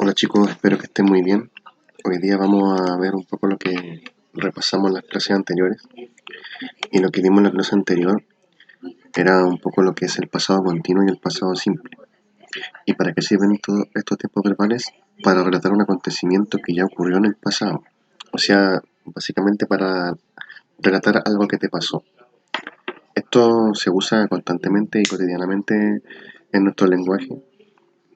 Hola chicos, espero que estén muy bien. Hoy día vamos a ver un poco lo que repasamos en las clases anteriores. Y lo que vimos en la clase anterior era un poco lo que es el pasado continuo y el pasado simple. ¿Y para qué sirven todos estos tiempos verbales? Para relatar un acontecimiento que ya ocurrió en el pasado. O sea, básicamente para relatar algo que te pasó. Esto se usa constantemente y cotidianamente en nuestro lenguaje.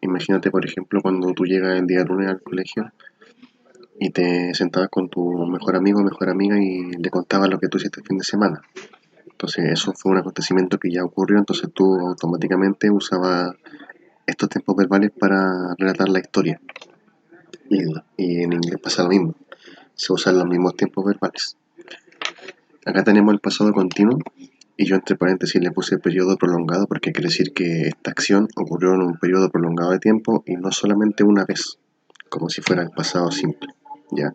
Imagínate, por ejemplo, cuando tú llegas el día lunes al colegio y te sentabas con tu mejor amigo o mejor amiga y le contabas lo que tú hiciste el fin de semana. Entonces eso fue un acontecimiento que ya ocurrió, entonces tú automáticamente usabas estos tiempos verbales para relatar la historia. Y en inglés pasa lo mismo, se usan los mismos tiempos verbales. Acá tenemos el pasado continuo y yo entre paréntesis le puse periodo prolongado porque quiere decir que esta acción ocurrió en un periodo prolongado de tiempo y no solamente una vez, como si fuera el pasado simple. ¿Ya?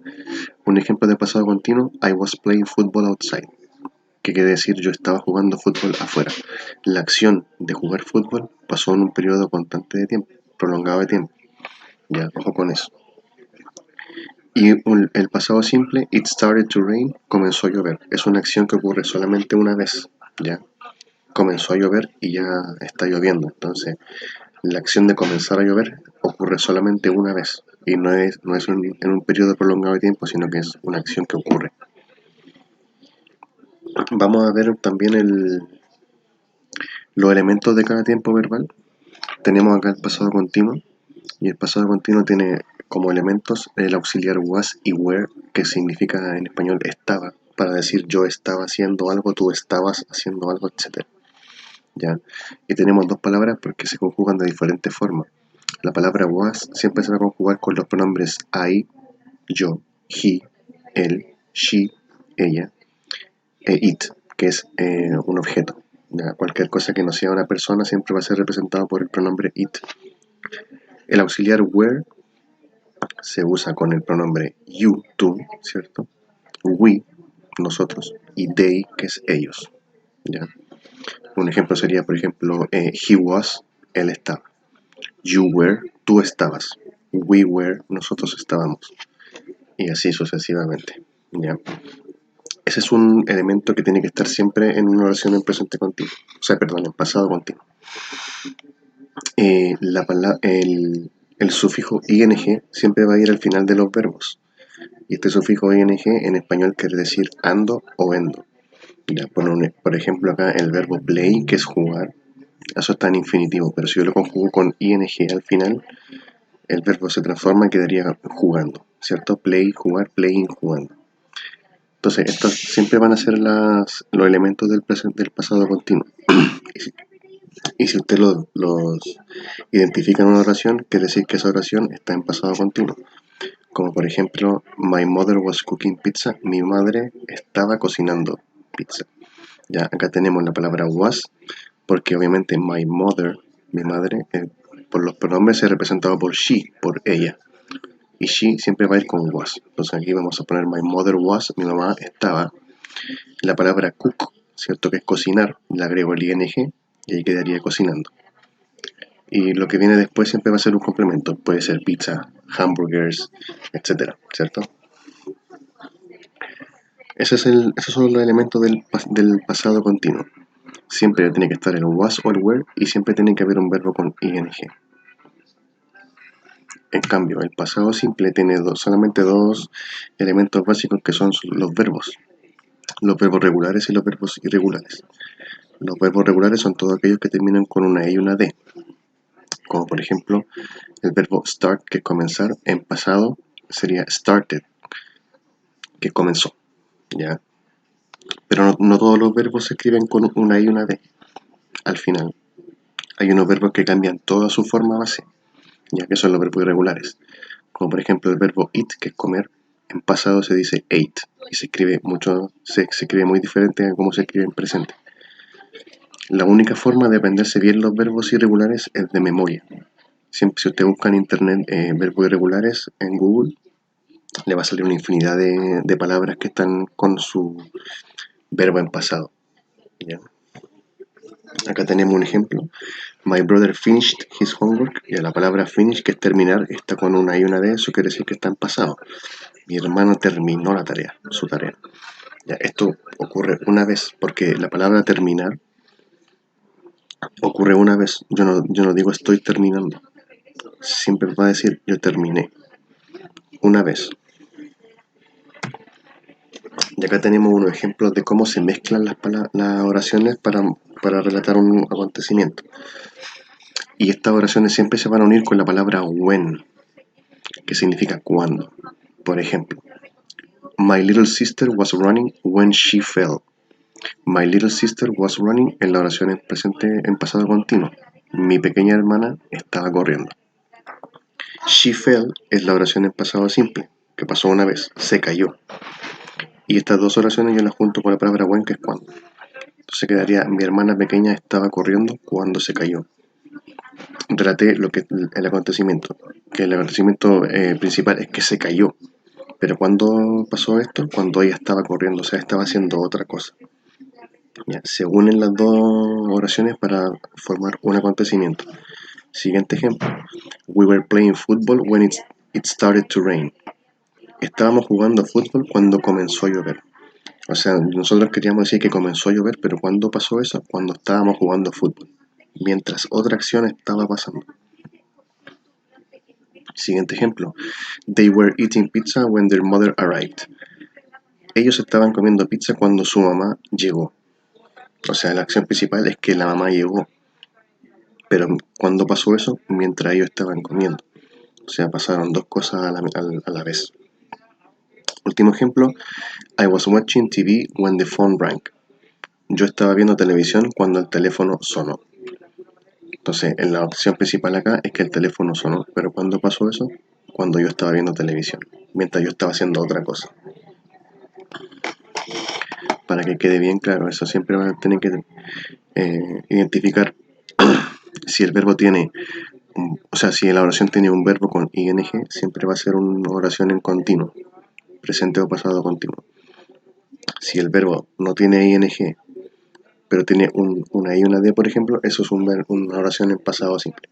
Un ejemplo de pasado continuo, I was playing football outside, que quiere decir yo estaba jugando fútbol afuera. La acción de jugar fútbol pasó en un periodo constante de tiempo, prolongado de tiempo. Ya, ojo con eso. Y el pasado simple, it started to rain, comenzó a llover. Es una acción que ocurre solamente una vez. Ya, comenzó a llover y ya está lloviendo. Entonces, la acción de comenzar a llover ocurre solamente una vez. Y no es en un periodo prolongado de tiempo, sino que es una acción que ocurre. Vamos a ver también los elementos de cada tiempo verbal. Tenemos acá el pasado continuo y el pasado continuo tiene como elementos el auxiliar was y were, que significa en español estaba, para decir yo estaba haciendo algo, tú estabas haciendo algo, etc. ¿Ya? Y tenemos dos palabras porque se conjugan de diferentes formas. La palabra was siempre se va a conjugar con los pronombres I, yo, he, él, she, ella, e it, que es un objeto. ¿Ya? Cualquier cosa que no sea una persona siempre va a ser representado por el pronombre it. El auxiliar were se usa con el pronombre you, tú, ¿cierto? We, nosotros, y they, que es ellos. ¿Ya? Un ejemplo sería, por ejemplo, he was, él estaba. You were, tú estabas. We were, nosotros estábamos. Y así sucesivamente. ¿Ya? Ese es un elemento que tiene que estar siempre en una oración en presente continuo. O sea, perdón, en pasado continuo. El sufijo ing siempre va a ir al final de los verbos. Y este sufijo ing en español quiere decir ando o endo. Ya, por ejemplo, acá el verbo play, que es jugar, eso está en infinitivo, pero si yo lo conjugo con ing al final, el verbo se transforma y quedaría jugando, ¿cierto? Play, jugar, playing, jugando. Entonces, estos siempre van a ser los elementos del pasado continuo. Y si usted los identifica en una oración, quiere decir que esa oración está en pasado continuo. Como por ejemplo, my mother was cooking pizza, mi madre estaba cocinando pizza. Ya acá tenemos la palabra was, porque obviamente my mother, mi madre, por los pronombres es representado por she, por ella. Y she siempre va a ir con was. Entonces aquí vamos a poner my mother was, mi mamá estaba. La palabra cook, ¿cierto? Que es cocinar, le agrego el ing y ahí quedaría cocinando. Y lo que viene después siempre va a ser un complemento. Puede ser pizza, hamburgers, etcétera, ¿cierto? Esos son los elementos del pasado continuo. Siempre tiene que estar el was o el were y siempre tiene que haber un verbo con ing. En cambio, el pasado simple tiene solamente dos elementos básicos que son los verbos regulares y los verbos irregulares. Los verbos regulares son todos aquellos que terminan con una E y una D, como por ejemplo el verbo start, que es comenzar, en pasado sería started, que comenzó, ¿ya? Pero no todos los verbos se escriben con una E y una D al final. Hay unos verbos que cambian toda su forma base, ya que son los verbos irregulares. Como por ejemplo el verbo eat, que es comer, en pasado se dice ate y se escribe muy diferente a cómo se escribe en presente. La única forma de aprenderse bien los verbos irregulares es de memoria. Siempre, si usted busca en internet verbos irregulares en Google, le va a salir una infinidad de palabras que están con su verbo en pasado. ¿Ya? Acá tenemos un ejemplo. My brother finished his homework. Y la palabra finish, que es terminar, está con una y una de eso, quiere decir que está en pasado. Mi hermano terminó la tarea, su tarea. Ya, esto ocurre una vez, porque la palabra terminar ocurre una vez. Yo no digo estoy terminando. Siempre va a decir yo terminé. Una vez. Y acá tenemos unos ejemplos de cómo se mezclan las oraciones para relatar un acontecimiento. Y estas oraciones siempre se van a unir con la palabra when, que significa cuando. Por ejemplo, My little sister was running when she fell. My little sister was running en la oración en presente en pasado continuo. Mi pequeña hermana estaba corriendo. She fell es la oración en pasado simple, que pasó una vez, se cayó. Y estas dos oraciones yo las junto con la palabra when, que es cuando. Entonces quedaría, mi hermana pequeña estaba corriendo cuando se cayó. Relaté el acontecimiento, que el acontecimiento principal es que se cayó. Pero ¿cuándo pasó esto? Cuando ella estaba corriendo, o sea, estaba haciendo otra cosa. Ya, se unen las dos oraciones para formar un acontecimiento. Siguiente ejemplo. We were playing football when it started to rain. Estábamos jugando fútbol cuando comenzó a llover. O sea, nosotros queríamos decir que comenzó a llover, pero ¿cuándo pasó eso? Cuando estábamos jugando fútbol. Mientras otra acción estaba pasando. Siguiente ejemplo. They were eating pizza when their mother arrived. Ellos estaban comiendo pizza cuando su mamá llegó. O sea, la acción principal es que la mamá llegó. Pero ¿cuándo pasó eso? Mientras ellos estaban comiendo. O sea, pasaron dos cosas a la vez. Último ejemplo. I was watching TV when the phone rang. Yo estaba viendo televisión cuando el teléfono sonó. Entonces, en la opción principal acá es que el teléfono sonó. Pero ¿cuándo pasó eso? Cuando yo estaba viendo televisión. Mientras yo estaba haciendo otra cosa. Para que quede bien claro, eso siempre van a tener que identificar si el verbo tiene, o sea, si la oración tiene un verbo con ing, siempre va a ser una oración en continuo, presente o pasado continuo. Si el verbo no tiene ing, pero tiene una i y una d, por ejemplo, eso es una oración en pasado simple.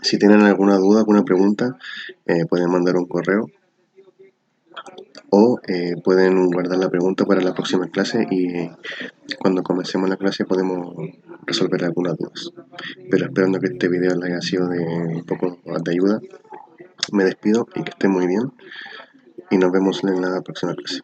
Si tienen alguna duda, alguna pregunta, pueden mandar un correo o pueden guardar la pregunta para la próxima clase y cuando comencemos la clase podemos resolver algunas dudas. Pero esperando que este video les haya sido de un poco de ayuda, me despido y que estén muy bien y nos vemos en la próxima clase.